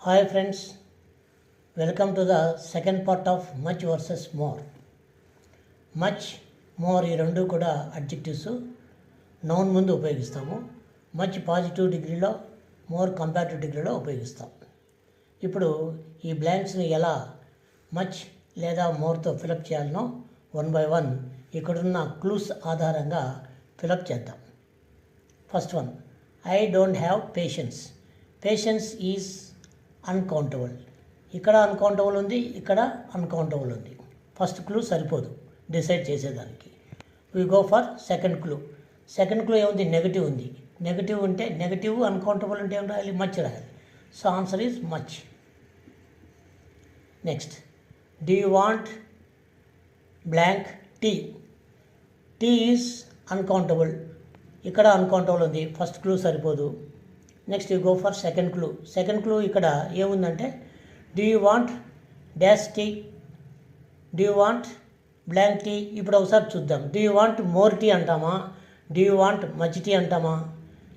Hi friends, welcome to the second part of much versus more. Much more ఈ రెండు కూడా adjectives noun ముందు ఉపయోగిస్తాము. మచ్ పాజిటివ్ డిగ్రీలో, మోర్ కంపారిటివ్ డిగ్రీలో ఉపయోగిస్తాం. ఇప్పుడు ఈ బ్లాంక్స్ని ఎలా మచ్ లేదా మోర్తో ఫిలప్ చేయాలనో వన్ బై వన్ ఇక్కడున్న క్లూస్ ఆధారంగా ఫిలప్ చేద్దాం. First one, I don't have patience. Patience is uncountable. ఇక్కడ అన్కౌంటబుల్ ఉంది, ఇక్కడ అన్కౌంటబుల్ ఉంది. ఫస్ట్ క్లూ సరిపోదు డిసైడ్ చేసేదానికి. We go for second clue. Second clue ఏముంది? నెగటివ్ ఉంది. నెగటివ్ ఉంటే నెగటివ్ అన్కౌంటబుల్ అంటే ఏం రాయాలి? మచ్ రాయాలి. So answer is much. Next, do you want blank tea. Tea is uncountable. ఇక్కడ అన్కౌంటబుల్ ఉంది. ఫస్ట్ క్లూ సరిపోదు. Next you go for second clue. Second clue ఇక్కడ ఏముందంటే do you want dash tea, do you want blank tea. ఇప్పుడు ఒకసారి చూద్దాం. Do you want more tea అంటామా, do you want much tea అంటామా?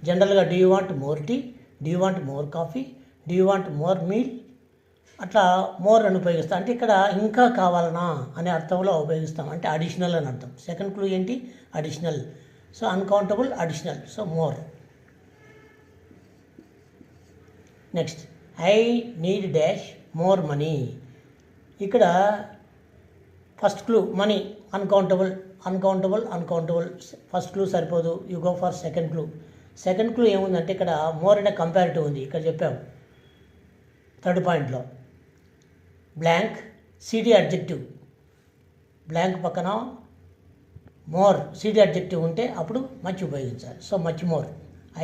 జనరల్గా do you want more tea, do you want more coffee, do you want more meal, అట్లా more అని ఉపయోగిస్తాం. అంటే ఇక్కడ ఇంకా కావాలనా అనే అర్థంలో ఉపయోగిస్తాం. అంటే అడిషనల్ అని అర్థం. సెకండ్ క్లూ ఏంటి? Additional. So uncountable, additional, so more. Next, I need dash more money. ఇక్కడ first clue money uncountable, uncountable, uncountable. First clue సరిపోదు. You go for second clue. Second clue ఏముందంటే ఇక్కడ మోర్ అనే comparative ఉంది. ఇక్కడ చెప్పాము third పాయింట్లో. బ్లాంక్ సిడి అడ్జెక్టివ్. బ్లాంక్ పక్కన మోర్ సిడి అడ్జెక్టివ్ ఉంటే అప్పుడు మచ్ ఉపయోగించాలి. So much more.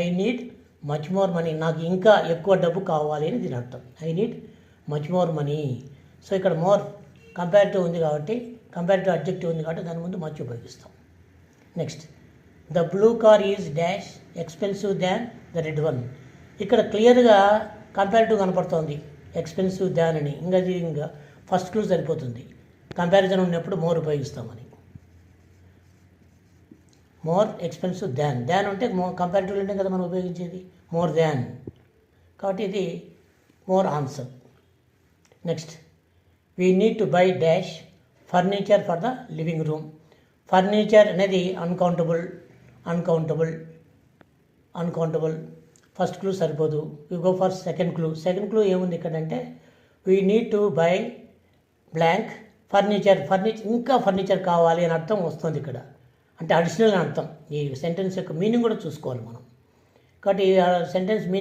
I need much more money. నాకు ఇంకా ఎక్కువ డబ్బు కావాలి అని దీని అర్థం. I need much more money. So ఇక్కడ మోర్ కంపారిటివ్ ఉంది కాబట్టి, కంపారిటివ్ అడ్జెక్టివ్ ఉంది కాబట్టి దాని ముందు మచ్ ఉపయోగిస్తాం. Next, the blue car is dash expensive than the red one. ఇక్కడ క్లియర్గా కంపారిటివ్ కనపడుతోంది, ఎక్స్పెన్సివ్ దాన్ అని. ఇంకా ఫస్ట్ క్లూ సరిపోతుంది. కంపారిజన్ ఉన్నప్పుడు మోర్ ఉపయోగిస్తామని. More expensive than. దాన్ అంటే కంపారిటివ్ అంటే కదా మనం ఉపయోగించేది, మోర్ దాన్. కాబట్టి ఇది more answer. Next, we need to buy dash furniture for the living room. Furniture అనేది uncountable, uncountable, uncountable. First clue సరిపోదు. You go for second clue. Second clue ఏముంది ఇక్కడ అంటే we need to buy blank furniture. ఇంకా furniture కావాలి అని అర్థం వస్తుంది ఇక్కడ. అంటే అడిషనల్ అని అర్థం. ఈ సెంటెన్స్ యొక్క మీనింగ్ కూడా చూసుకోవాలి మనం. కాబట్టి సెంటెన్స్ మీనింగ్